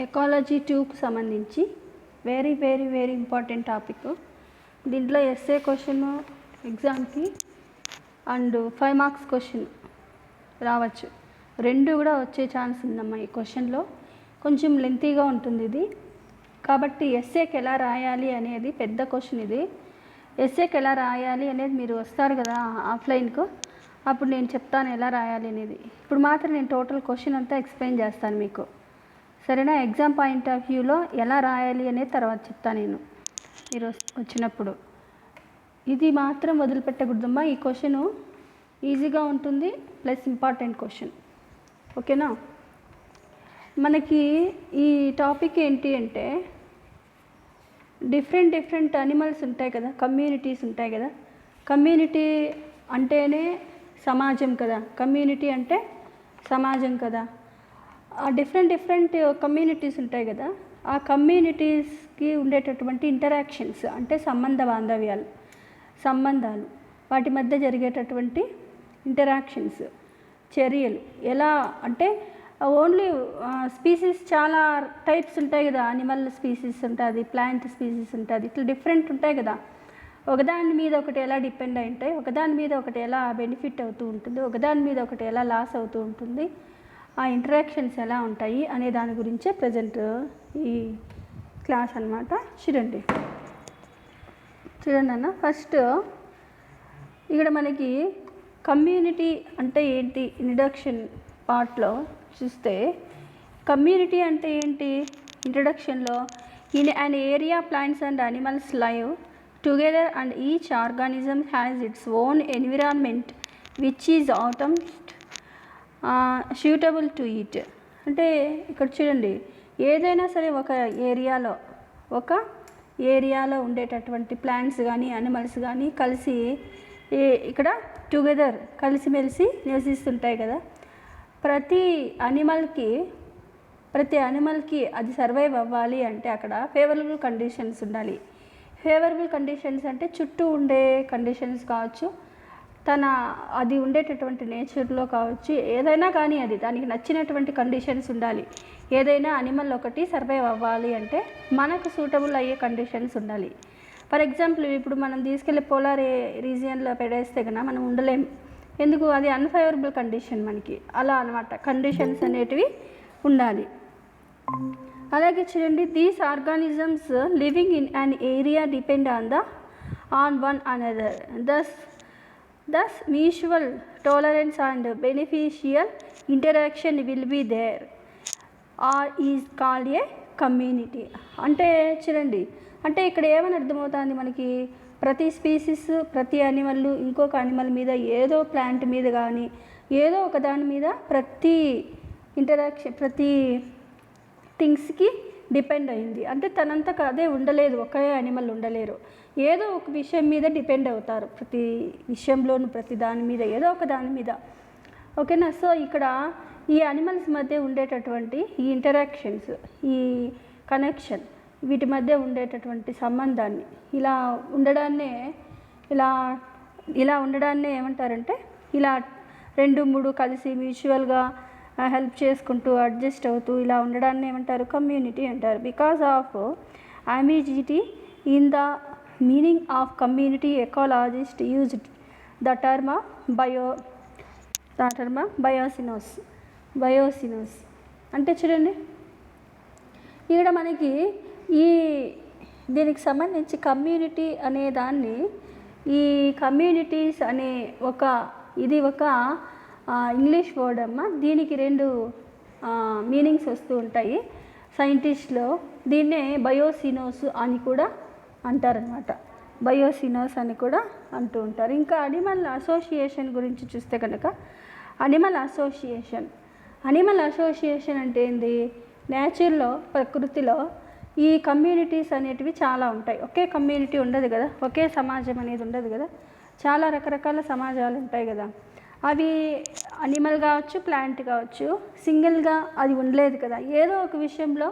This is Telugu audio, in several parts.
ఎకాలజీ 2కు సంబంధించి వెరీ ఇంపార్టెంట్ టాపిక్. దీంట్లో ఎస్ఏ క్వశ్చన్ ఎగ్జామ్కి అండ్ 5 మార్క్స్ క్వశ్చన్ రావచ్చు. రెండు కూడా వచ్చే ఛాన్స్ ఉందమ్మా. ఈ క్వశ్చన్లో కొంచెం లెంతీగా ఉంటుంది ఇది, కాబట్టి ఎస్ఏకి ఎలా రాయాలి అనేది పెద్ద క్వశ్చన్. ఇది ఎస్ఏకి ఎలా రాయాలి అనేది మీరు వస్తారు కదా ఆఫ్లైన్కు, అప్పుడు నేను చెప్తాను ఎలా రాయాలి అనేది. ఇప్పుడు మాత్రం నేను టోటల్ క్వశ్చన్ అంతా ఎక్స్ప్లెయిన్ చేస్తాను మీకు, సరేనా? ఎగ్జామ్ పాయింట్ ఆఫ్ వ్యూలో ఎలా రాయాలి అనేది తర్వాత చెప్తాను నేను మీరు వచ్చినప్పుడు. ఇది మాత్రం వదిలిపెట్టకూడదమ్మా. ఈ క్వశ్చను ఈజీగా ఉంటుంది, ప్లస్ ఇంపార్టెంట్ క్వశ్చన్. ఓకేనా? మనకి ఈ టాపిక్ ఏంటి అంటే డిఫరెంట్ అనిమల్స్ ఉంటాయి కదా, కమ్యూనిటీస్ ఉంటాయి కదా. కమ్యూనిటీ అంటేనే సమాజం కదా, కమ్యూనిటీ అంటే సమాజం కదా. ఆ డిఫరెంట్ కమ్యూనిటీస్ ఉంటాయి కదా, ఆ కమ్యూనిటీస్కి ఉండేటటువంటి ఇంటరాక్షన్స్ అంటే సంబంధాలు, వాటి మధ్య జరిగేటటువంటి ఇంటరాక్షన్స్, చర్యలు ఎలా అంటే ఓన్లీ స్పీసీస్ చాలా టైప్స్ ఉంటాయి కదా. అనిమల్ స్పీసీస్ ఉంటుంది, ప్లాంట్ స్పీసీస్ ఉంటుంది, ఇట్లా డిఫరెంట్ ఉంటాయి కదా. ఒకదాని మీద ఒకటి ఎలా డిపెండ్ అయి ఉంటాయి, ఒకదాని మీద ఒకటి ఎలా బెనిఫిట్ అవుతూ ఉంటుంది, ఒకదాని మీద ఒకటి ఎలా లాస్ అవుతూ ఉంటుంది, ఆ ఇంటరాక్షన్స్ ఎలా ఉంటాయి అనే దాని గురించే ప్రజెంట్ ఈ క్లాస్ అన్నమాట. చూడండి అన్న, ఫస్ట్ ఇక్కడ మనకి కమ్యూనిటీ అంటే ఏంటి ఇంట్రడక్షన్ పార్ట్లో చూస్తే, కమ్యూనిటీ అంటే ఏంటి ఇంట్రడక్షన్లో, in an area plants and animals live together and each organism has its own environment which is suitable to it. అంటే ఇక్కడ చూడండి, ఏదైనా సరే ఒక ఏరియాలో ఉండేటటువంటి ప్లాంట్స్ కానీ అనిమల్స్ కానీ కలిసి ఇక్కడ టుగెదర్ కలిసిమెలిసి నివసిస్తుంటాయి కదా. ప్రతి అనిమల్కి అది సర్వైవ్ అవ్వాలి అంటే అక్కడ ఫేవరబుల్ కండిషన్స్ ఉండాలి. ఫేవరబుల్ కండిషన్స్ అంటే చుట్టూ ఉండే కండిషన్స్ కావచ్చు, అది ఉండేటటువంటి నేచర్లో కావచ్చు, ఏదైనా కానీ అది దానికి నచ్చినటువంటి కండిషన్స్ ఉండాలి. ఏదైనా అనిమల్ ఒకటి సర్వైవ్ అవ్వాలి అంటే మనకు సూటబుల్ అయ్యే కండిషన్స్ ఉండాలి. ఫర్ ఎగ్జాంపుల్ ఇప్పుడు మనం తీసుకెళ్ళి పోలార్ రీజియన్లో పెడేస్తే కన్నా మనం ఉండలేము. ఎందుకు? అది అన్ఫేవరబుల్ కండిషన్ మనకి. అలా అనమాట కండిషన్స్ అనేటివి ఉండాలి. అలాగే చూడండి, these organisms living in an area depend on one another, thus mutual tolerance and beneficial interaction will be there or is called a community. అంటే చూడండి, అంటే ఇక్కడ ఏమని అర్థమవుతుంది మనకి, ప్రతి స్పీసీస్ ప్రతి అనిమల్ ఇంకొక అనిమల్ మీద ఏదో ప్లాంట్ మీద కానీ ఏదో ఒక దాని మీద ప్రతి థింగ్స్కి డిపెండ్ అయింది. అంటే తనంతకు అదే ఉండలేదు, ఒకే అనిమల్ ఉండలేరు, ఏదో ఒక విషయం మీద డిపెండ్ అవుతారు. ప్రతి విషయంలోనూ ప్రతి దాని మీద ఏదో ఒక దాని మీద. ఓకేనా? సో ఇక్కడ ఈ అనిమల్స్ మధ్య ఉండేటటువంటి ఈ ఇంటరాక్షన్స్, ఈ కనెక్షన్, వీటి మధ్య ఉండేటటువంటి సంబంధాన్ని ఇలా ఉండడాన్నే ఏమంటారంటే, ఇలా 2-3 కలిసి మ్యూచువల్గా హెల్ప్ చేసుకుంటూ అడ్జస్ట్ అవుతూ ఇలా ఉండడాన్ని ఏమంటారు? కమ్యూనిటీ అంటారు. Because of ambiguity in the meaning of community, ecologist used the term biocenose. అంటే చూడండి, ఇక్కడ మనకి దీనికి సంబంధించి కమ్యూనిటీ అనే దాన్ని, ఈ కమ్యూనిటీస్ అనే ఒక ఇంగ్లీష్ వర్డ్ అమ్మ. దీనికి 2 మీనింగ్స్ వస్తూ ఉంటాయి. సైంటిస్ట్లో దీన్నే బయోసినోస్ అని కూడా అంటారనమాట. బయోసినోస్ అని కూడా అంటూ ఉంటారు. ఇంకా అనిమల్ అసోసియేషన్ గురించి చూస్తే కనుక, అనిమల్ అసోసియేషన్ అంటే ఏంది? నేచర్లో, ప్రకృతిలో ఈ కమ్యూనిటీస్ అనేటివి చాలా ఉంటాయి. ఒకే కమ్యూనిటీ ఉండదు కదా, ఒకే సమాజం అనేది ఉండదు కదా, చాలా రకరకాల సమాజాలు ఉంటాయి కదా. అవి అనిమల్ కావచ్చు, ప్లాంట్ కావచ్చు, సింగిల్గా అది ఉండలేదు కదా. ఏదో ఒక విషయంలో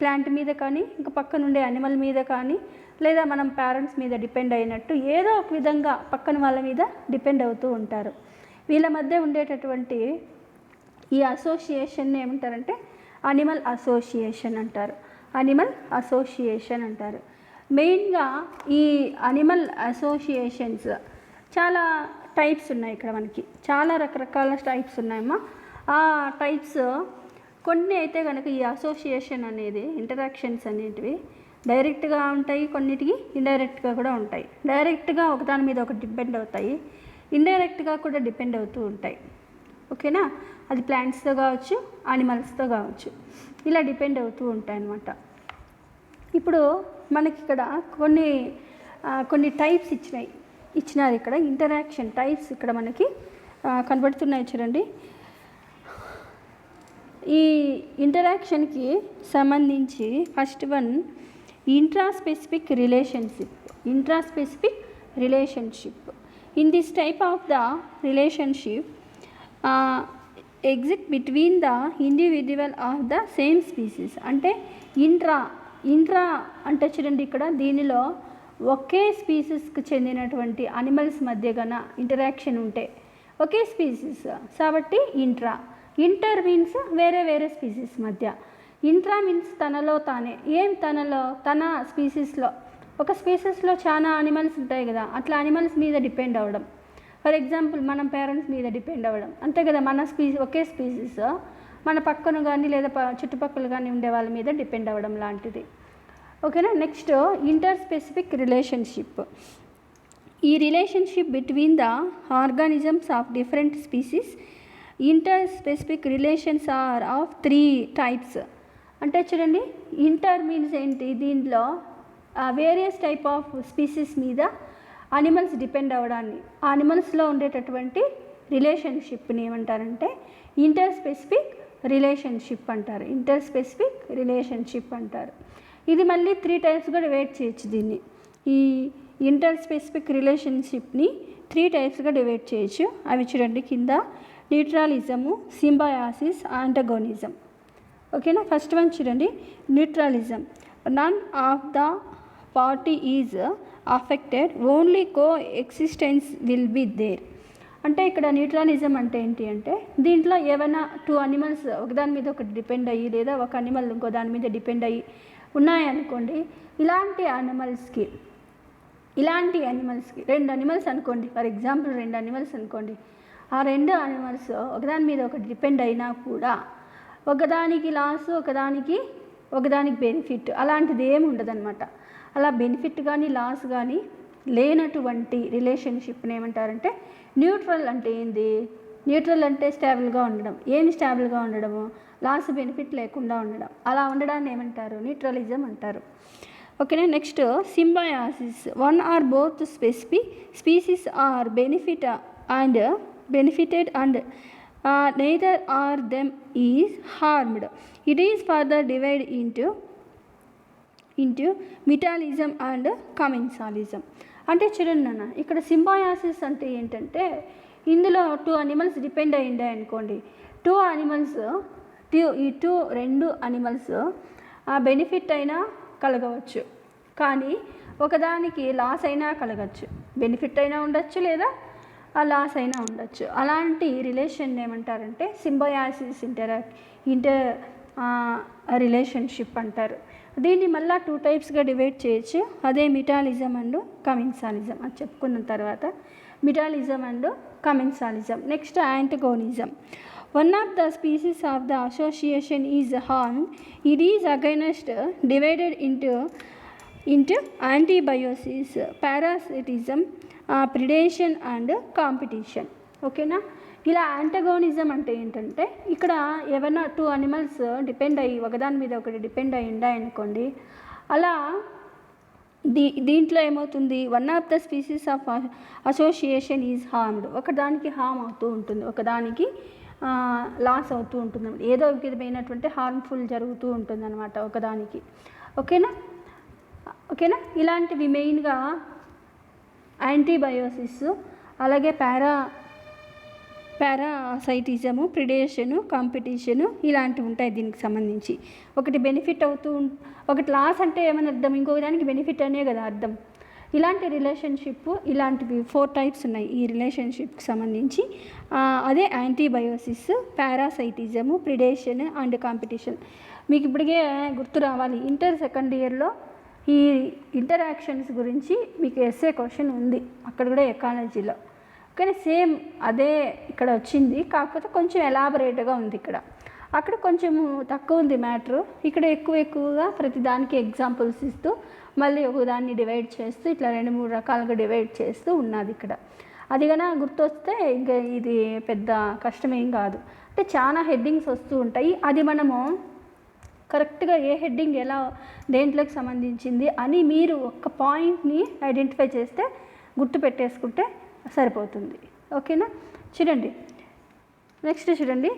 ప్లాంట్ మీద కానీ, ఇంకా పక్కనుండే అనిమల్ మీద కానీ, లేదా మనం పేరెంట్స్ మీద డిపెండ్ అయినట్టు ఏదో ఒక విధంగా పక్కన వాళ్ళ మీద డిపెండ్ అవుతూ ఉంటారు. వీళ్ళ మధ్య ఉండేటటువంటి ఈ అసోసియేషన్ ఏమంటారంటే అనిమల్ అసోసియేషన్ అంటారు. అనిమల్ అసోసియేషన్ అంటారు. మెయిన్గా ఈ అనిమల్ అసోసియేషన్స్ చాలా టైప్స్ ఉన్నాయి. ఇక్కడ మనకి చాలా రకరకాల టైప్స్ ఉన్నాయమ్మా. ఆ టైప్స్ కొన్ని అయితే కనుక ఈ అసోసియేషన్ అనేది ఇంటరాక్షన్స్ అనేటివి డైరెక్ట్గా ఉంటాయి, కొన్నిటికి ఇండైరెక్ట్గా కూడా ఉంటాయి. డైరెక్ట్గా ఒకదాని మీద ఒకటి డిపెండ్ అవుతాయి, ఇండైరెక్ట్గా కూడా డిపెండ్ అవుతూ ఉంటాయి. ఓకేనా? అది ప్లాంట్స్తో కావచ్చు, యానిమల్స్తో కావచ్చు, ఇలా డిపెండ్ అవుతూ ఉంటాయి అన్నమాట. ఇప్పుడు మనకి ఇక్కడ కొన్ని టైప్స్ ఇచ్చినారు. ఇక్కడ ఇంటరాక్షన్ టైప్స్ ఇక్కడ మనకి కనబడుతున్నాయి చూడండి. ఈ ఇంటరాక్షన్కి సంబంధించి first one intraspecific relationship. Intraspecific relationship. In this type of the relationship exist between the individual of the same species. అంటే ఇంట్రా అంటే చూడండి, ఇక్కడ దీనిలో ఒకే స్పీసీస్కి చెందినటువంటి అనిమల్స్ మధ్య గన ఇంటరాక్షన్ ఉంటే ఒకే స్పీసీస్ కాబట్టి ఇంటర్ మీన్స్ వేరే వేరే స్పీసీస్ మధ్య. ఇంట్రా మీన్స్ తనలో తానే. తన స్పీసీస్లో ఒక స్పీసీస్లో చాలా అనిమల్స్ ఉంటాయి కదా, అట్లా అనిమల్స్ మీద డిపెండ్ అవ్వడం. ఫర్ ఎగ్జాంపుల్ మనం పేరెంట్స్ మీద డిపెండ్ అవ్వడం అంతే కదా. ఒకే స్పీసీస్ మన పక్కన కానీ లేదా చుట్టుపక్కల కానీ ఉండే వాళ్ళ మీద డిపెండ్ అవ్వడం లాంటిది. ఓకేనా? Next interspecific relationship. ఈ relationship between the organisms of different species. Interspecific relations are of 3 types. అంటే చూడండి, ఇంటర్ మీన్స్ ఏంటి, దీంట్లో వేరియస్ టైప్ ఆఫ్ స్పీసీస్ మీద అనిమల్స్ డిపెండ్ అవ్వడాన్ని, ఆ అనిమల్స్లో ఉండేటటువంటి రిలేషన్షిప్ని ఏమంటారంటే ఇంటర్ స్పెసిఫిక్ రిలేషన్షిప్ అంటారు. ఇంటర్ స్పెసిఫిక్ రిలేషన్షిప్ అంటారు. ఇది మళ్ళీ 3 టైప్స్గా డివైడ్ చేయొచ్చు. దీన్ని ఈ ఇంటర్ స్పెసిఫిక్ రిలేషన్షిప్ని 3 టైప్స్గా డివైడ్ చేయొచ్చు. అవి చూడండి కింద: న్యూట్రలిజము, సింబయాసిస్, యాంటగోనిజం. ఓకేనా? ఫస్ట్ వన్ చూడండి, neutralism. None of the party is affected, only coexistence will be there. అంటే ఇక్కడ న్యూట్రలిజం అంటే ఏంటి అంటే, దీంట్లో ఏమైనా 2 అనిమల్స్ ఒకదాని మీద ఒకటి డిపెండ్ అయ్యి లేదా ఒక అనిమల్ ఇంకో దాని మీద డిపెండ్ అయ్యి ఉన్నాయనుకోండి, ఇలాంటి అనిమల్స్కి 2 అనిమల్స్ అనుకోండి. ఫర్ ఎగ్జాంపుల్ 2 అనిమల్స్ అనుకోండి. ఆ 2 అనిమల్స్ ఒకదాని మీద ఒకటి డిపెండ్ అయినా కూడా ఒకదానికి లాస్, ఒకదానికి బెనిఫిట్ అలాంటిది ఏమి ఉండదన్నమాట. అలా బెనిఫిట్ కానీ లాస్ కానీ లేనటువంటి రిలేషన్షిప్ని ఏమంటారంటే న్యూట్రల్. అంటే ఏంది? న్యూట్రల్ అంటే స్టేబుల్గా ఉండడం. ఏమి స్టేబుల్గా ఉండడము? లాస్ బెనిఫిట్ లేకుండా ఉండడం. అలా ఉండడాన్ని ఏమంటారు? న్యూట్రలిజం అంటారు. ఓకేనా? Next symbiosis. One or both species are benefited and neither are them is harmed. It is further divided into mutualism and commensalism. అంటే చూడండి నాన్న, ఇక్కడ సింబయాసిస్ అంటే ఏంటంటే, ఇందులో 2 అనిమల్స్ డిపెండ్ అయ్యిండే అనుకోండి. 2 అనిమల్స్ బెనిఫిట్ అయినా కలగవచ్చు, కానీ ఒకదానికి లాస్ అయినా కలగచ్చు. బెనిఫిట్ అయినా ఉండొచ్చు లేదా ఆ లాస్ అయినా ఉండొచ్చు. అలాంటి రిలేషన్ ఏమంటారంటే సింబయాసిస్ ఇంటర్ రిలేషన్షిప్ అంటారు. దీన్ని మళ్ళీ 2 టైప్స్గా డివైడ్ చేయొచ్చు. అదే మిటాలిజం అండ్ కమెన్సాలిజం అని చెప్పుకున్న తర్వాత mutualism and commensalism. Next antagonism. One of the species of the association is harm. It is against divided into antibiosis, parasitism, predation and competition. ఓకేనా? ఇలా యాంటగోనిజం అంటే ఏంటంటే, ఇక్కడ ఏమైనా 2 అనిమల్స్ డిపెండ్ అయ్యి ఒకదాని మీద ఒకటి డిపెండ్ అయ్యి ఉన్నాయనుకోండి, అలా దీంట్లో ఏమవుతుంది? One of the species of association is harmed. ఒకదానికి హార్మ్ అవుతూ ఉంటుంది, ఒకదానికి లాస్ అవుతూ ఉంటుంది. ఏదో విధమైనటువంటి హార్మ్ఫుల్ జరుగుతూ ఉంటుంది అనమాట ఒకదానికి. ఓకేనా? ఇలాంటివి మెయిన్గా యాంటీబయోసిస్, అలాగే పారాసైటిజము, ప్రిడేషను, కాంపిటీషను ఇలాంటివి ఉంటాయి దీనికి సంబంధించి. ఒకటి బెనిఫిట్ ఒకటి లాస్ అంటే ఏమని అర్థం? ఇంకొక దానికి బెనిఫిట్ అనే కదా అర్థం. ఇలాంటి రిలేషన్షిప్ ఇలాంటివి 4 టైప్స్ ఉన్నాయి ఈ రిలేషన్షిప్కి సంబంధించి. అదే యాంటీబయోసిస్, పారాసైటిజము, ప్రిడేషన్ అండ్ కాంపిటీషన్. మీకు ఇప్పటికే గుర్తు రావాలి, ఇంటర్ సెకండ్ ఇయర్లో ఈ ఇంటరాక్షన్స్ గురించి మీకు ఎస్ఏ క్వశ్చన్ ఉంది అక్కడ కూడా ఎకాలజీలో. కానీ సేమ్ అదే ఇక్కడ వచ్చింది, కాకపోతే కొంచెం ఎలాబరేట్గా ఉంది ఇక్కడ. అక్కడ కొంచెము తక్కువ ఉంది మ్యాటరు, ఇక్కడ ఎక్కువగా ప్రతిదానికి ఎగ్జాంపుల్స్ ఇస్తూ మళ్ళీ ఒకదాన్ని డివైడ్ చేస్తూ ఇట్లా 2-3 రకాలుగా డివైడ్ చేస్తూ ఉన్నది ఇక్కడ. అది కన్నా గుర్తొస్తే ఇంకా ఇది పెద్ద కష్టమేం కాదు. అంటే చాలా హెడ్డింగ్స్ వస్తూ ఉంటాయి, అది మనము కరెక్ట్గా ఏ హెడ్డింగ్ ఎలా దేంట్లోకి సంబంధించింది అని మీరు ఒక్క పాయింట్ని ఐడెంటిఫై చేస్తే గుర్తు పెట్టేసుకుంటే సరిపోతుంది. ఓకేనా? చూడండి, నెక్స్ట్ చూడండి,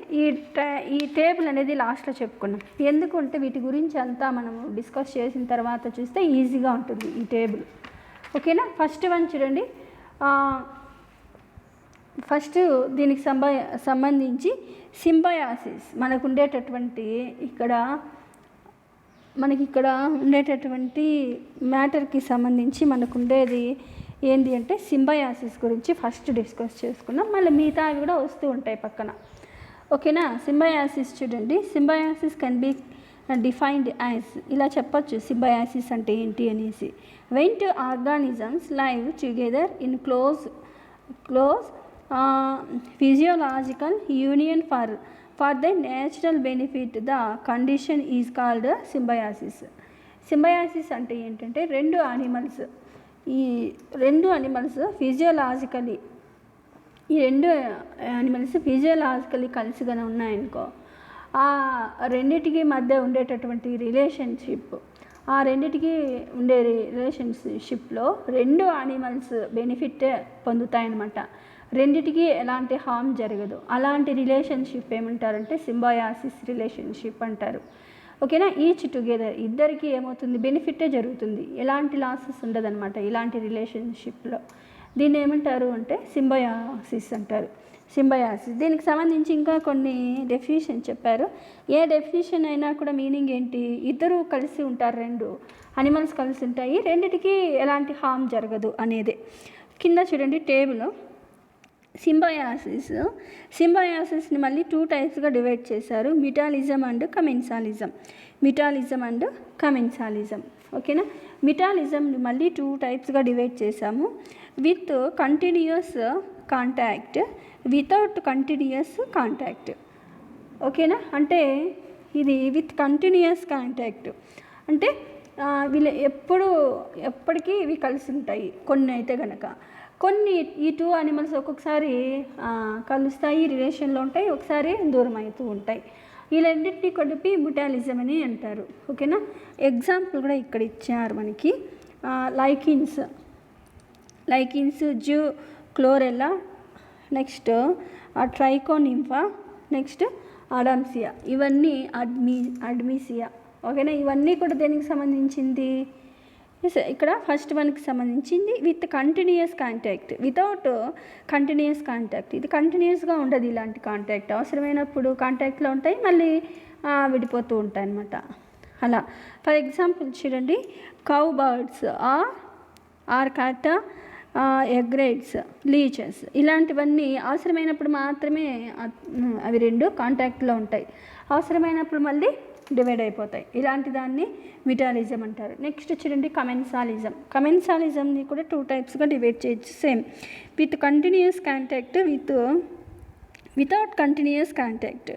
ఈ టేబుల్ అనేది లాస్ట్లో చెప్పుకున్నాం. ఎందుకంటే వీటి గురించి అంతా మనము డిస్కస్ చేసిన తర్వాత చూస్తే ఈజీగా ఉంటుంది ఈ టేబుల్. ఓకేనా? ఫస్ట్ వన్ చూడండి, ఫస్ట్ దీనికి సంబంధించి సింబయాసిస్ మనకు ఉండేటటువంటి ఇక్కడ ఉండేటటువంటి మ్యాటర్కి సంబంధించి మనకు ఉండేది ఏంటి అంటే సింబయాసిస్ గురించి ఫస్ట్ డిస్కస్ చేసుకున్నాం. మళ్ళీ మిగతావి కూడా వస్తూ ఉంటాయి పక్కన. ఓకేనా? సింబయాసిస్ చూడండి, Symbiosis can be defined as, ఇలా చెప్పచ్చు సింబయాసిస్ అంటే ఏంటి అనేసి. When to organisms live together in close physiological union for the natural benefit, the condition is called Symbiosis. Symbiosis అంటే ఏంటంటే ఈ రెండు అనిమల్స్ ఫిజియోలాజికలీ కలిసిగానే ఉన్నాయనుకో, ఆ రెండిటికి మధ్య ఉండేటటువంటి రిలేషన్షిప్, ఆ రెండిటికి ఉండే రిలేషన్షిప్లో 2 అనిమల్స్ బెనిఫిట్ పొందుతాయన్నమాట. రెండిటికి ఎలాంటి హార్మ్ జరగదు. అలాంటి రిలేషన్షిప్ ఏమంటారంటే సింబయాసిస్ రిలేషన్షిప్ అంటారు. ఓకేనా? ఈచ్ టుగెదర్, ఇద్దరికి ఏమవుతుంది, బెనిఫిటే జరుగుతుంది, ఎలాంటి లాసెస్ ఉండదన్నమాట ఇలాంటి రిలేషన్షిప్లో. దీన్ని ఏమంటారు అంటే సింబయాసిస్ అంటారు. సింబయాసిస్ దీనికి సంబంధించి ఇంకా కొన్ని డెఫినిషన్ చెప్పారు. ఏ డెఫినిషన్ అయినా కూడా మీనింగ్ ఏంటి, ఇద్దరు కలిసి ఉంటారు, 2 అనిమల్స్ కలిసి ఉంటాయి, రెండిటికి ఎలాంటి హార్మ్ జరగదు అనేదే. కింద చూడండి టేబుల్, సింబయాసిస్ని మళ్ళీ 2 టైప్స్గా డివైడ్ చేశారు, మిటాలిజం అండ్ కమెన్సాలిజం. ఓకేనా? మిటాలిజంని మళ్ళీ 2 టైప్స్గా డివైడ్ చేశాము, with continuous contact, without continuous contact. ఓకేనా? అంటే ఇది విత్ కంటిన్యూస్ కాంటాక్ట్ అంటే వీళ్ళు ఎప్పటికీ ఇవి కలిసి ఉంటాయి. కొన్ని అయితే కనుక ఈ 2 అనిమల్స్ ఒక్కొక్కసారి కలుస్తాయి, రిలేషన్లో ఉంటాయి, ఒకసారి దూరం అవుతూ ఉంటాయి. వీళ్ళన్నింటినీ కలిపి ముటాలిజం అని అంటారు. ఓకేనా? ఎగ్జాంపుల్ కూడా ఇక్కడ ఇచ్చారు మనకి. Lichens Zoochlorella, next Trichonympha, next Adamsia, ఇవన్నీ అడ్మిసియా. ఓకేనా? ఇవన్నీ కూడా దేనికి సంబంధించింది, ఇక్కడ ఫస్ట్ వన్కి సంబంధించింది with continuous contact, without continuous contact. ఇది కంటిన్యూస్గా ఉండదు, ఇలాంటి కాంటాక్ట్ అవసరమైనప్పుడు కాంటాక్ట్లో ఉంటాయి, మళ్ళీ విడిపోతూ ఉంటాయి అన్నమాట. అలా ఫర్ ఎగ్జాంపుల్ చూడండి, cowbirds or cattle, egrets, leeches, ఇలాంటివన్నీ అవసరమైనప్పుడు మాత్రమే అవి 2 కాంటాక్ట్లో ఉంటాయి, అవసరమైనప్పుడు మళ్ళీ డివైడ్ అయిపోతాయి. ఇలాంటి దాన్ని మిటాలిజం అంటారు. నెక్స్ట్ చూడండి కమెన్సాలిజంని కూడా 2 టైప్స్గా డివైడ్ చేయొచ్చు, same with continuous contact, without continuous contact.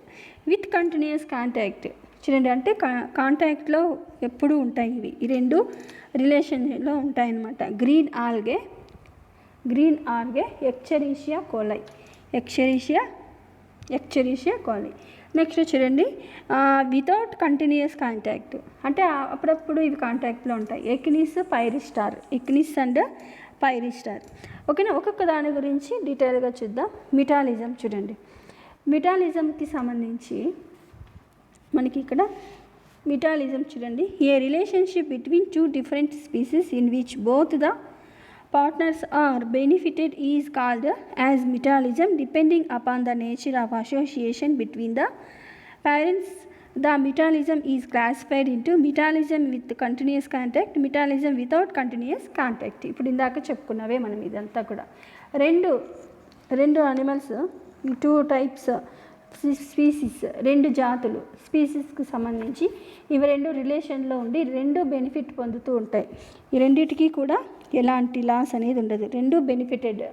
With continuous contact చూడండి, అంటే కాంటాక్ట్లో ఎప్పుడూ ఉంటాయి ఇవి, ఈ 2 రిలేషన్లో ఉంటాయన్నమాట. Green algae Escherichia coli. Next చూడండి, వితౌట్ కంటిన్యూస్ కాంటాక్ట్ అంటే అప్పుడప్పుడు ఇవి కాంటాక్ట్లో ఉంటాయి. ఎక్నిస్ అండ్ పైరిస్టార్. ఓకేనా? ఒక్కొక్క దాని గురించి డీటెయిల్గా చూద్దాం. మిటాలిజం చూడండి, మిటాలిజంకి సంబంధించి మనకి ఇక్కడ మిటాలిజం చూడండి, a relationship between 2 different species in which both the partners are benefited is called as mutualism, depending upon the nature of association between the parents the metabolism is classified into metabolism with continuous contact, metabolism without continuous contact. ఇప్పుడు ఇందాక చెప్పుకున్నవే మనం ఇదంతా కూడా రెండు అనిమల్స్, 2 టైప్స్ స్పీసీస్, 2 జాతులు స్పీసీస్కి సంబంధించి ఇవి 2 రిలేషన్లో ఉండి 2 బెనిఫిట్ పొందుతూ ఉంటాయి. ఈ రెండింటికి కూడా ఎలాంటి లాస్ అనేది ఉండదు, 2 బెనిఫిటెడ్.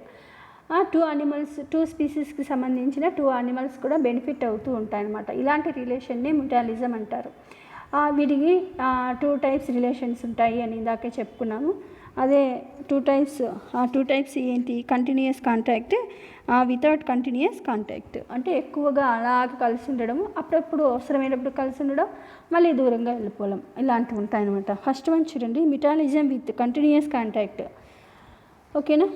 2 అనిమల్స్, 2 స్పీసీస్కి సంబంధించిన 2 అనిమల్స్ కూడా బెనిఫిట్ అవుతూ ఉంటాయి అన్నమాట. ఇలాంటి రిలేషన్ని మ్యుటాలిజం అంటారు. వీటికి 2 టైప్స్ రిలేషన్స్ ఉంటాయి అని ఇందాకే చెప్పుకున్నాము. అదే 2 టైప్స్, ఆ 2 టైప్స్ ఏంటి? Continuous contact, without continuous contact. అంటే ఎక్కువగా అలాగ కలిసి ఉండడం, అప్పుడప్పుడు అవసరమైనప్పుడు కలిసి ఉండడం, మళ్ళీ దూరంగా వెళ్ళిపోవడం, ఇలాంటివి ఉంటాయన్నమాట. ఫస్ట్ వన్ చూడండి, మెటాలిజం విత్ కంటిన్యూస్ కాంటాక్ట్. ఓకేనా?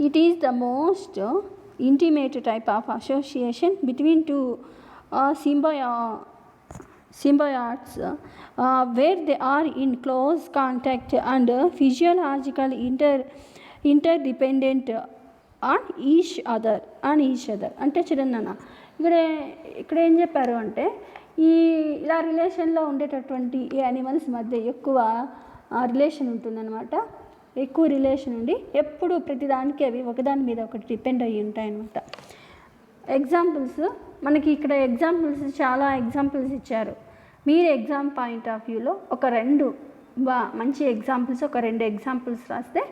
It is the most intimate type of association between 2 symbiotes where they are in close contact and physiological interdependent on each other. అంటే చూడండి నాన్న, ఇక్కడ ఏం చెప్పారు అంటే ఇలా రిలేషన్లో ఉండేటటువంటి ఈ యానిమల్స్ మధ్య ఎక్కువ రిలేషన్ ఉంటుందన్నమాట. ఎక్కువ రిలేషన్ ఉండి ఎప్పుడు ప్రతిదానికి అవి ఒకదాని మీద ఒకటి డిపెండ్ అయ్యి ఉంటాయన్నమాట. ఎగ్జాంపుల్స్ మనకి ఇక్కడ చాలా ఎగ్జాంపుల్స్ ఇచ్చారు. మీరు ఎగ్జామ్ పాయింట్ ఆఫ్ వ్యూలో ఒక 2 మంచి ఎగ్జాంపుల్స్, ఒక 2 ఎగ్జాంపుల్స్ రాస్తే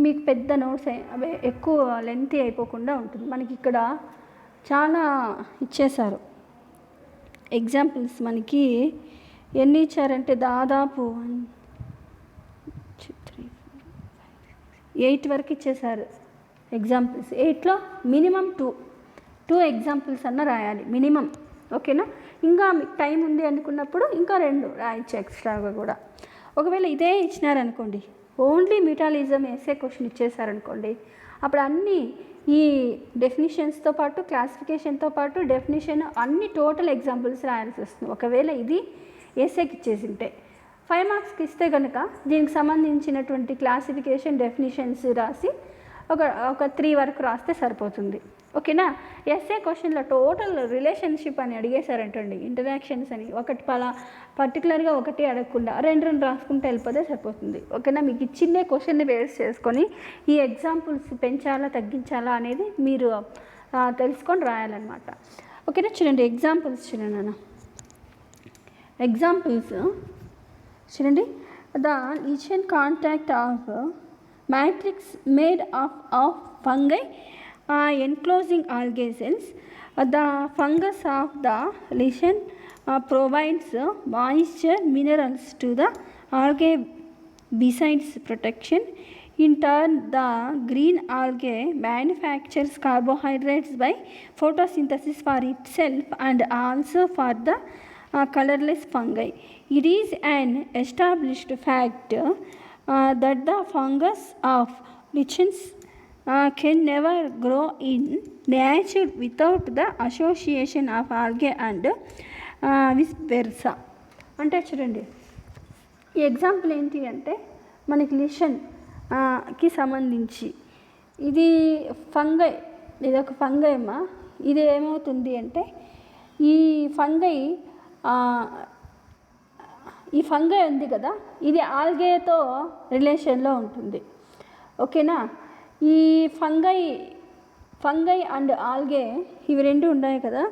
మీకు పెద్ద నోట్స్ అవి ఎక్కువ లెంతీ అయిపోకుండా ఉంటుంది. మనకి ఇక్కడ చాలా ఇచ్చేశారు ఎగ్జాంపుల్స్. మనకి ఎన్ని ఇచ్చారంటే దాదాపు 8 వరకు ఇచ్చేశారు ఎగ్జాంపుల్స్. 8లో మినిమం 2 ఎగ్జాంపుల్స్ అన్న రాయాలి మినిమం. ఓకేనా? ఇంకా మీకు టైం ఉంది అనుకున్నప్పుడు ఇంకా 2 రాయొచ్చు ఎక్స్ట్రాగా కూడా. ఒకవేళ ఇదే ఇచ్చినారనుకోండి, ఓన్లీ మెటాలిజం ఎస్ఏ క్వశ్చన్ ఇచ్చేసారనుకోండి, అప్పుడు అన్నీ ఈ డెఫినిషన్స్తో పాటు క్లాసిఫికేషన్తో పాటు డెఫినిషన్ అన్ని టోటల్ ఎగ్జాంపుల్స్ రాయాల్సి వస్తుంది. ఒకవేళ ఇది ఎస్ఏకి ఇచ్చేసింటే 5 మార్క్స్కి ఇస్తే కనుక దీనికి సంబంధించినటువంటి క్లాసిఫికేషన్ డెఫినిషన్స్ రాసి ఒక 3 వరకు రాస్తే సరిపోతుంది. ఓకేనా? ఎస్ఏ క్వశ్చన్లో టోటల్ రిలేషన్షిప్ అని అడిగేశారంటండి, ఇంటరాక్షన్స్ అని ఒకటి పర్టికులర్గా ఒకటి అడగకుండా 2 రాసుకుంటే వెళ్ళిపోతే సరిపోతుంది. ఓకేనా? మీకు ఇచ్చిందే క్వశ్చన్ని బేస్ చేసుకొని ఈ ఎగ్జాంపుల్స్ పెంచాలా తగ్గించాలా అనేది మీరు తెలుసుకొని రాయాలన్నమాట. ఓకేనా? చూడండి ఎగ్జాంపుల్స్ చూడండి అన్న. ఎగ్జాంపుల్స్ చూడండి, the lesion contact of matrix made of fungi enclosing algae cells. The fungus of the lichen provides moisture minerals to the algae besides protection. In turn, the green algae manufactures carbohydrates by photosynthesis for itself and also for the colorless fungi. It is an established fact that the fungus of lichens can never grow in nature without the association of algae and vice versa. అంటే చూడండి, ఈ ఎగ్జాంపుల్ ఏంటి అంటే మనకి లిషన్ కి సంబంధించి ఇది ఫంగై, ఇది ఒక ఫంగై అమ్మా. ఇది ఏమవుతుంది అంటే ఈ ఫంగై ఉంది కదా, ఇది ఆల్గేతో రిలేషన్లో ఉంటుంది. ఓకేనా? ఈ ఫంగై అండ్ ఆల్గే ఇవి 2 ఉన్నాయి కదా.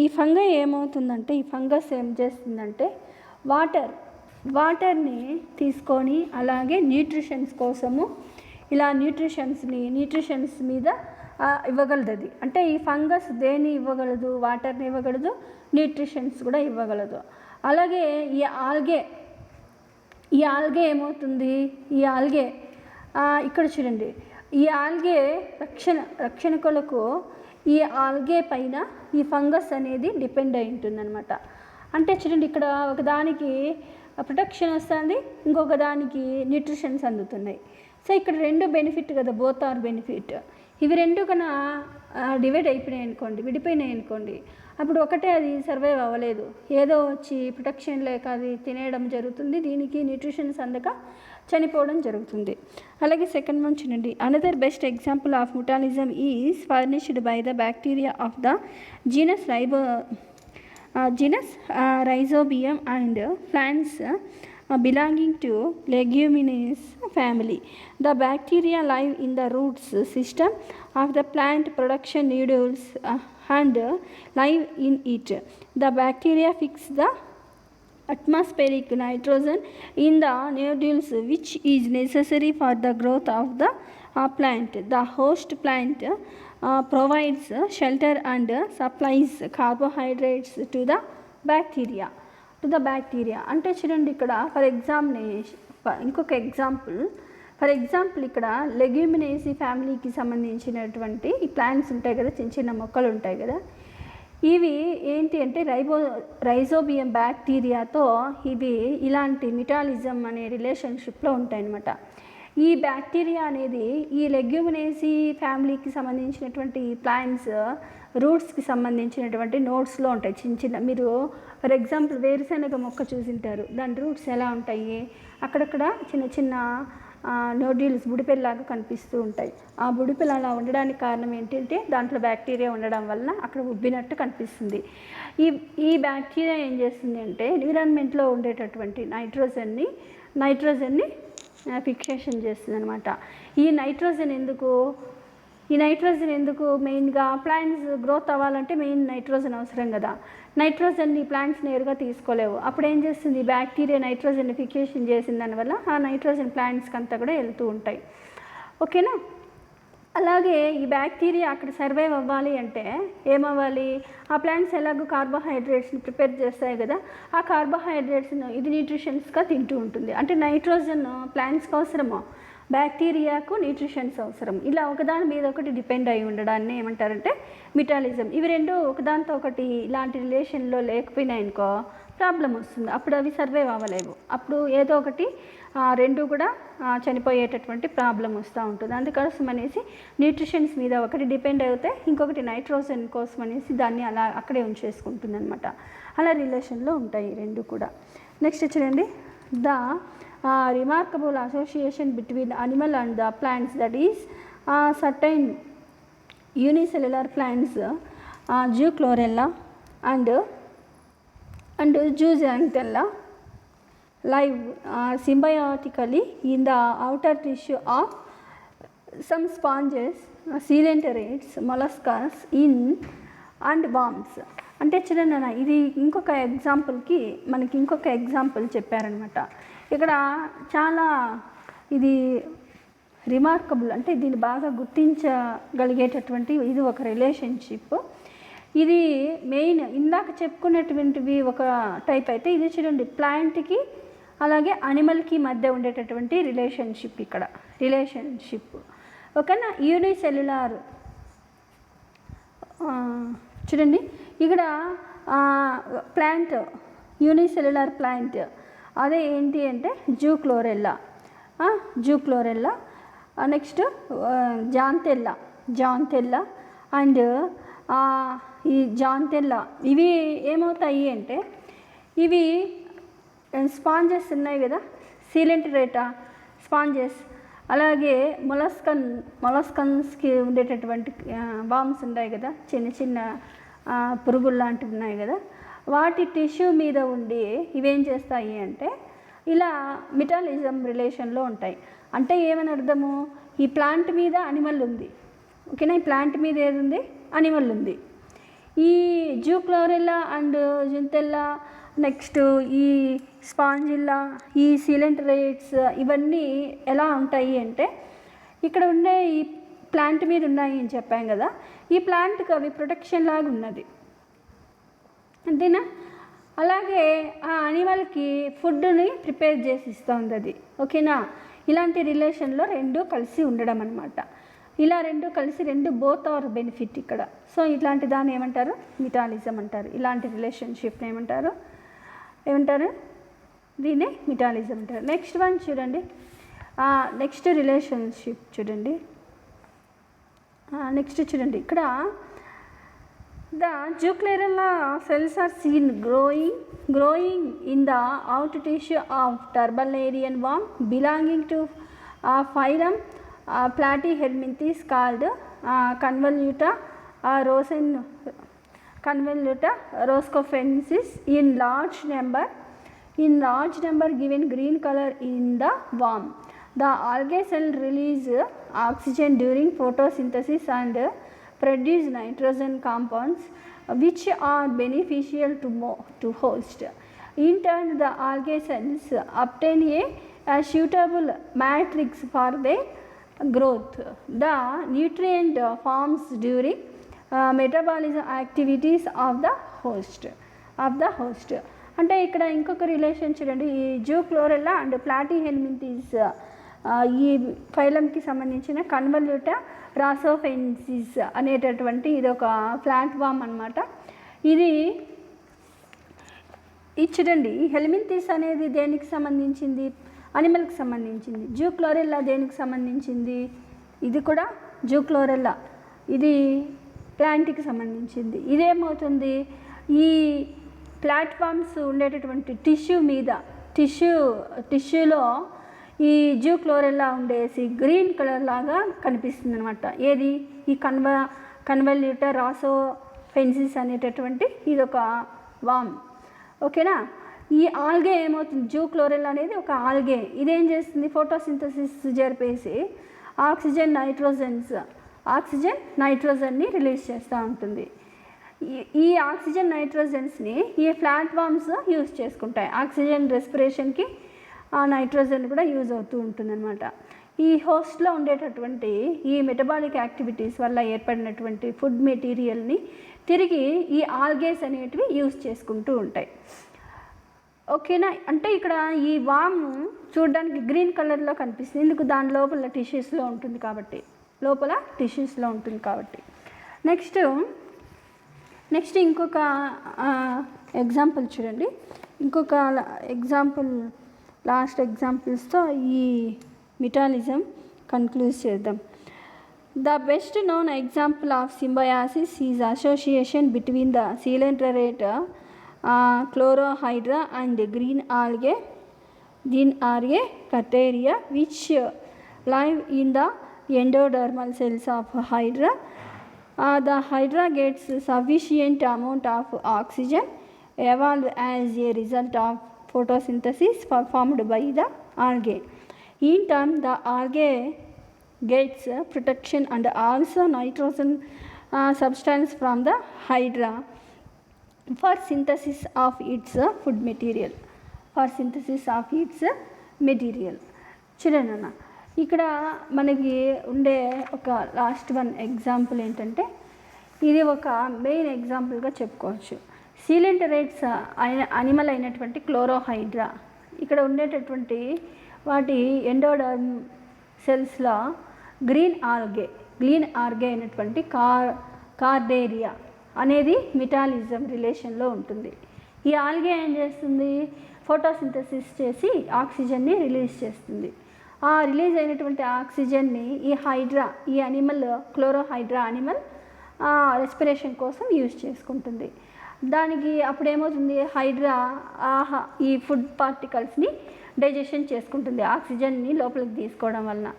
ఈ ఫంగై ఏమవుతుందంటే, ఈ ఫంగస్ ఏం చేస్తుందంటే వాటర్ని తీసుకొని అలాగే న్యూట్రిషన్స్ కోసము ఇలా న్యూట్రిషన్స్ మీద ఇవ్వగలదు అది. అంటే ఈ ఫంగస్ దేన్ని ఇవ్వగలదు? వాటర్ని ఇవ్వగలదు, న్యూట్రిషన్స్ కూడా ఇవ్వగలదు. అలాగే ఈ ఆల్గే ఏమవుతుంది, ఈ ఆల్గే ఇక్కడ చూడండి, ఈ ఆల్గే రక్షణ కొరకు ఈ ఆల్గే పైన ఈ ఫంగస్ అనేది డిపెండ్ అయి ఉంటుందన్నమాట. అంటే చూడండి, ఇక్కడ ఒకదానికి ప్రొటెక్షన్ వస్తుంది, ఇంకొక దానికి న్యూట్రిషన్స్ అందుతున్నాయి. సో ఇక్కడ 2 బెనిఫిట్ కదా, బోత్ ఆర్ బెనిఫిట్. ఇవి 2 కన్నా విడిపోయినాయి అనుకోండి, అప్పుడు ఒకటే అది సర్వైవ్ అవ్వలేదు, ఏదో వచ్చి ప్రొటెక్షన్ లేక అది తినేయడం జరుగుతుంది, దీనికి న్యూట్రిషన్స్ అందక చనిపోవడం జరుగుతుంది. అలాగే సెకండ్ వన్ చూడండి, another best example of mutualism is furnished by the bacteria of the genus genus Rhizobium and plants belonging to leguminous family. The bacteria live in the roots system of the plant production nodules and live in it. The bacteria fix the atmospheric nitrogen in the nodules, which is necessary for the growth of the plant. The host plant provides shelter and supplies carbohydrates to the bacteria. అంటే చూడండి ఇక్కడ ఇంకొక ఫర్ ఎగ్జాంపుల్ ఇక్కడ లెగ్యూమినేసి ఫ్యామిలీకి సంబంధించినటువంటి ఈ ప్లాంట్స్ ఉంటాయి కదా, చిన్న చిన్న మొక్కలు ఉంటాయి కదా, ఇవి ఏంటి అంటే రైజోబియం బ్యాక్టీరియాతో ఇవి ఇలాంటి మిటాలిజం అనే రిలేషన్షిప్లో ఉంటాయన్నమాట. ఈ బ్యాక్టీరియా అనేది ఈ లెగ్యూమినేసి ఫ్యామిలీకి సంబంధించినటువంటి ప్లాంట్స్ రూట్స్కి సంబంధించినటువంటి నోట్స్లో ఉంటాయి చిన్న చిన్న. మీరు ఫర్ ఎగ్జాంపుల్ వేరుశనగ మొక్క చూసింటారు, దాని రూట్స్ ఎలా ఉంటాయి, అక్కడక్కడ చిన్న చిన్న నోడ్యూల్స్ బుడిపెల్లాగా కనిపిస్తూ ఉంటాయి. ఆ బుడిపెల్ అలా ఉండడానికి కారణం ఏంటంటే దాంట్లో బ్యాక్టీరియా ఉండడం వల్ల అక్కడ ఉబ్బినట్టు కనిపిస్తుంది. ఈ బ్యాక్టీరియా ఏం చేస్తుంది అంటే ఎన్విరాన్మెంట్లో ఉండేటటువంటి నైట్రోజన్ని ఫిక్సేషన్ చేస్తుంది అనమాట. ఈ నైట్రోజన్ ఎందుకు మెయిన్గా ప్లాంట్స్ గ్రోత్ అవ్వాలంటే మెయిన్ నైట్రోజన్ అవసరం కదా. నైట్రోజన్ని ప్లాంట్స్ నేరుగా తీసుకోలేవు. అప్పుడు ఏం చేస్తుంది, బ్యాక్టీరియా నైట్రోజన్ని ఫిక్సేషన్ చేసిన దానివల్ల ఆ నైట్రోజన్ ప్లాంట్స్కి అంతా కూడా వెళ్తూ ఉంటాయి. ఓకేనా. అలాగే ఈ బ్యాక్టీరియా అక్కడ సర్వైవ్ అవ్వాలి అంటే ఏమవ్వాలి, ఆ ప్లాంట్స్ ఎలాగో కార్బోహైడ్రేట్స్ని ప్రిపేర్ చేస్తాయి కదా, ఆ కార్బోహైడ్రేట్స్ను ఇది న్యూట్రిషన్స్గా తింటూ ఉంటుంది. అంటే నైట్రోజన్ ప్లాంట్స్కి అవసరమో, బ్యాక్టీరియాకు న్యూట్రిషన్స్ అవసరం. ఇలా ఒకదాని మీద ఒకటి డిపెండ్ అయి ఉండడాన్ని ఏమంటారంటే మిటాలిజం. ఇవి రెండు ఒకదానితో ఒకటి ఇలాంటి రిలేషన్లో లేకపోయినాయనుకో ప్రాబ్లం వస్తుంది. అప్పుడు అవి సర్వైవ్ అవ్వలేవు. అప్పుడు ఏదో ఒకటి రెండు కూడా చనిపోయేటటువంటి ప్రాబ్లం వస్తూ ఉంటుంది. అందుకోసం అనేసి న్యూట్రిషన్స్ మీద ఒకటి డిపెండ్ అయితే ఇంకొకటి నైట్రోజన్ కోసం అనేసి దాన్ని అలా అక్కడే ఉంచేసుకుంటుంది అనమాట. అలా రిలేషన్లో ఉంటాయి రెండు కూడా. నెక్స్ట్ చూడండి, the remarkable association between animal and the plants, that is certain unicellular plants, Zooxanthella and Zooxanthella live symbiotically in the outer tissue of some sponges, coelenterate, molluscs, and worms. అంటే చూడండి అన్న, ఇది మనకి ఇంకొక ఎగ్జాంపుల్ చెప్పారనమాట. ఇక్కడ చాలా ఇది రిమార్కబుల్, అంటే దీన్ని బాగా గుర్తించగలిగేటటువంటి ఇది ఒక రిలేషన్షిప్. ఇది మెయిన్ ఇందాక చెప్పుకునేటువంటివి ఒక టైప్ అయితే, ఇది చూడండి ప్లాంట్కి అలాగే అనిమల్కి మధ్య ఉండేటటువంటి రిలేషన్షిప్. ఇక్కడ రిలేషన్షిప్ ఓకేనా. యూనిసెల్యులార్ చూడండి, ఇక్కడ ప్లాంట్ యూనిసెల్యులార్ ప్లాంట్ అదే ఏంటి అంటే జూక్లోరెల్లా. నెక్స్ట్ జాంతెల్లా అండ్ ఈ జాంతెల్లా ఇవి ఏమవుతాయి అంటే, ఇవి స్పాంజెస్ ఉన్నాయి కదా, సీలెంటరేటా స్పాంజెస్, అలాగే మొలస్కన్స్కి ఉండేటటువంటి బాంబ్స్ ఉన్నాయి కదా, చిన్న చిన్న పురుగులు లాంటివి ఉన్నాయి కదా, వాటి టిష్యూ మీద ఉండి ఇవేం చేస్తాయి అంటే ఇలా మిటాలిజం రిలేషన్లో ఉంటాయి. అంటే ఏమని అర్థము, ఈ ప్లాంట్ మీద అనిమల్ ఉంది, ఓకేనా, ఈ ప్లాంట్ మీద ఏది ఉంది, అనిమల్ ఉంది. ఈ జూక్లోరెల్లా అండ్ జుంతెల్లా, నెక్స్ట్ ఈ స్పాంజిల్లా, ఈ సీలెంటరేట్స్ ఇవన్నీ ఎలా ఉంటాయి అంటే ఇక్కడ ఉండే ఈ ప్లాంట్ మీద ఉన్నాయి అని చెప్పాం కదా, ఈ ప్లాంట్కి అవి ప్రొటెక్షన్ లాగా ఉన్నది, అంతేనా. అలాగే ఆ అనిమల్కి ఫుడ్ని ప్రిపేర్ చేసి ఇస్తుంది అది, ఓకేనా. ఇలాంటి రిలేషన్లో రెండు కలిసి ఉండడం అనమాట. ఇలా రెండు కలిసి బోత్ ఆర్ బెనిఫిట్ ఇక్కడ. సో ఇట్లాంటి దాన్ని ఏమంటారు, మిటాలిజం అంటారు. ఇలాంటి రిలేషన్షిప్ని ఏమంటారు దీన్నే మిటాలిజం అంటారు. నెక్స్ట్ వన్ చూడండి, నెక్స్ట్ రిలేషన్షిప్ చూడండి. ఇక్కడ the Zooxanthella cells are seen growing in the outer tissue of Turbellaria worm belonging to phylum Platyhelminthes called Convoluta convoluta roscoffensis in large number given green color in the worm. The algae cell release oxygen during photosynthesis and produce nitrogen compounds which are beneficial to host. In turn, the algae cells obtain a suitable matrix for their growth. The nutrient forms during metabolism activities of the host. అంటే ఇక్కడ ఇంకొక రిలేషన్ చూడండి, ఈ జూక్లోరెల్లా అండ్ ప్లాటిహెల్మింథిస్ ఈ ఫైలంకి సంబంధించిన కన్వల్యూటా రాసోఫెన్సిస్ అనేటటువంటి ఇది ఒక ప్లాట్ఫామ్ అనమాట. ఇది చూడండి, హెల్మింథిస్ అనేది దేనికి సంబంధించింది? అనిమల్కి సంబంధించింది. జూక్లోరెల్లా దేనికి సంబంధించింది? ఇది కూడా జూక్లోరెల్లా, ఇది ప్లాంట్కి సంబంధించింది. ఇదేమవుతుంది, ఈ ప్లాట్ఫామ్స్ ఉండేటటువంటి టిష్యూలో ఈ జూక్లోరెల్లా ఉండేసి గ్రీన్ కలర్ లాగా కనిపిస్తుంది అనమాట. ఏది? ఈ కన్వల్యూటా రాసోఫెన్సిస్ అనేటటువంటి ఇది ఒక వామ్. ఓకేనా? ఈ ఆల్గే ఏమవుతుంది, జూక్లోరెల్లా అనేది ఒక ఆల్గే. ఇదేం చేస్తుంది, ఫోటోసింథసిస్ జరిపేసి ఆక్సిజన్ నైట్రోజన్ని రిలీజ్ చేస్తూ ఉంటుంది. ఈ ఆక్సిజన్ నైట్రోజన్స్ని ఈ ప్లాట్ఫామ్స్ యూజ్ చేసుకుంటాయి. ఆక్సిజన్ రెస్పిరేషన్కి ఆ నైట్రోజన్ కూడా యూజ్ అవుతూ ఉంటుందన్నమాట. ఈ హోస్ట్లో ఉండేటటువంటి ఈ మెటబాలిక్ యాక్టివిటీస్ వల్ల ఏర్పడినటువంటి ఫుడ్ మెటీరియల్ని తిరిగి ఈ ఆల్గేస్ అనేటివి యూజ్ చేసుకుంటూ ఉంటాయి. ఓకేనా? అంటే ఇక్కడ ఈ వామ్ చూడడానికి గ్రీన్ కలర్లో కనిపిస్తుంది. ఎందుకు? దాని లోపల టిష్యూస్లో ఉంటుంది కాబట్టి. నెక్స్ట్ ఇంకొక ఎగ్జాంపుల్ చూడండి. ఇంకొక ఎగ్జాంపుల్, లాస్ట్ ఎగ్జాంపుల్స్తో ఈ మెటాలిజం కన్క్లూడ్ చేద్దాం. The best known example of symbiosis is association between the coelenterate chlorohydra and green algae Carteria, which live in the endodermal cells of hydra. The hydra gets sufficient amount of oxygen evolved as a result of photosynthesis performed by the algae. In turn, the algae gets protection and also nitrogen substance from the hydra for synthesis of its food material. చూడండి అన్న, ఇక్కడ మనకి ఉండే ఒక లాస్ట్ వన్ ఎగ్జాంపుల్ ఏంటంటే, ఇది ఒక మెయిన్ ఎగ్జాంపుల్గా చెప్పుకోవచ్చు. సీలెంటరేట్స్ అనిమల్ అయినటువంటి క్లోరోహైడ్రా, ఇక్కడ ఉండేటటువంటి వాటి ఎండోడర్మ్ సెల్స్లో గ్రీన్ ఆల్గే అయినటువంటి కార్డేరియా అనేది మెటాలిజం రిలేషన్లో ఉంటుంది. ఈ ఆల్గే ఏం చేస్తుంది, ఫోటోసింథసిస్ చేసి ఆక్సిజన్ని రిలీజ్ చేస్తుంది. ఆ రిలీజ్ అయినటువంటి ఆక్సిజన్ని ఈ అనిమల్ క్లోరోహైడ్రా అనిమల్ రెస్పిరేషన్ కోసం యూజ్ చేసుకుంటుంది. దానికి అప్పుడు ఏమవుతుంది, హైడ్రా ఈ ఫుడ్ పార్టికల్స్ని డైజెషన్ చేసుకుంటుంది ఆక్సిజన్ని లోపలికి తీసుకోవడం వలన.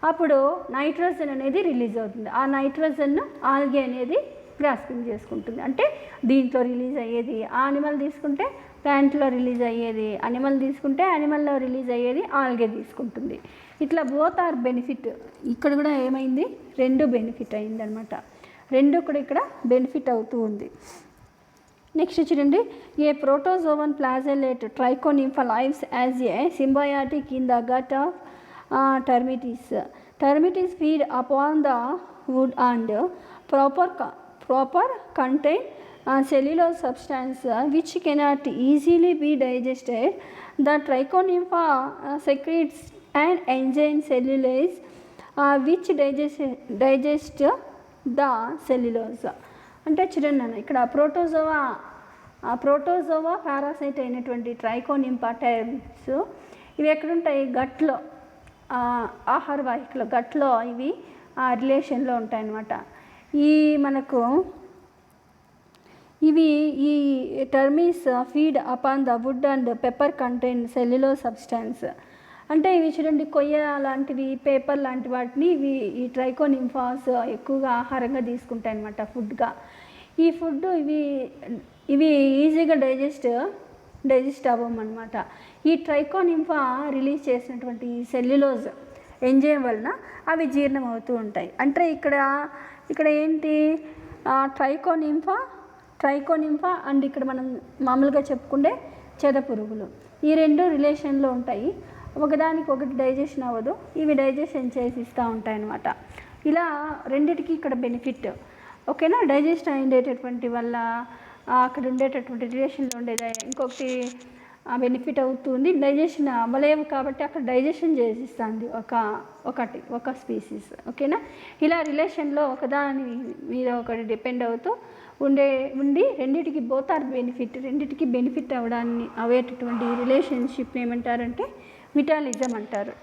అప్పుడు నైట్రోజన్ అనేది రిలీజ్ అవుతుంది. ఆ నైట్రోజన్ను ఆల్గే అనేది గ్రాస్పింగ్ చేసుకుంటుంది. అంటే దీంట్లో రిలీజ్ అయ్యేది ఆ అనిమల్ తీసుకుంటే ప్లాంట్లో రిలీజ్ అయ్యేది, అనిమల్ తీసుకుంటే అనిమల్లో రిలీజ్ అయ్యేది ఆల్గే తీసుకుంటుంది. ఇట్లా బోత్ ఆర్ బెనిఫిట్. ఇక్కడ కూడా ఏమైంది, రెండు బెనిఫిట్ అయిందనమాట. రెండు కూడా ఇక్కడ బెనిఫిట్ అవుతూ ఉంది. నెక్స్ట్ చూడండి, a protozoan flagellate Trichonympha lives as a symbiotic in the gut of termites. Termites feed upon the wood and proper contain cellulose substance which cannot easily be digested. The trichonympha secretes an enzyme cellulase which digest the cellulose. అంటే చూడండి, ఇక్కడ ప్రోటోజోవా పారాసైట్ అయినటువంటి ట్రైకోనింఫా టర్మిట్స్ ఇవి ఎక్కడుంటాయి, గట్లో, ఆహార వాహికలో, గట్లో ఇవి రిలేషన్లో ఉంటాయన్నమాట. ఇవి ఈ termites feed upon the wood and paper contain cellulose substance. అంటే ఇవి చూడండి, కొయ్య లాంటివి, పేపర్ లాంటి వాటిని ఇవి ఈ ట్రైకోనింఫాస్ ఎక్కువగా ఆహారంగా తీసుకుంటాయి అన్నమాట, ఫుడ్గా. ఈ ఫుడ్ ఇవి ఈజీగా డైజెస్ట్ అవ్వమన్నమాట. ఈ ట్రైకోనింఫా రిలీజ్ చేసినటువంటి సెల్యులోజ్ ఎంజైమ్ వలన అవి జీర్ణం అవుతూ ఉంటాయి. అంటే ఇక్కడ ఏంటి, ట్రైకోనింఫా అండ్ ఇక్కడ మనం మామూలుగా చెప్పుకుంటే చెద పురుగులు, ఈ రెండు రిలేషన్లో ఉంటాయి. ఒకదానికి ఒకటి డైజెషన్ అవ్వదు, ఇవి డైజెషన్ చేసి ఇస్తూ ఉంటాయి అన్నమాట. ఇలా రెండిటికి ఇక్కడ బెనిఫిట్. ఓకేనా, డైజెస్ట్ అయ్యేటటువంటి వల్ల అక్కడ ఉండేటటువంటి రిలేషన్లో ఉండేది ఇంకొకటి బెనిఫిట్ అవుతుంది. డైజెషన్ అవ్వలేవు కాబట్టి అక్కడ డైజెషన్ చేసిస్తుంది ఒక స్పీసీస్. ఓకేనా, ఇలా రిలేషన్లో ఒకదాని మీద ఒకటి డిపెండ్ అవుతూ ఉండి రెండింటికి బోత్ ఆర్ బెనిఫిట్, రెండింటికి బెనిఫిట్ అయ్యేటటువంటి రిలేషన్షిప్ ఏమంటారంటే మెటాలిజం అంటారు.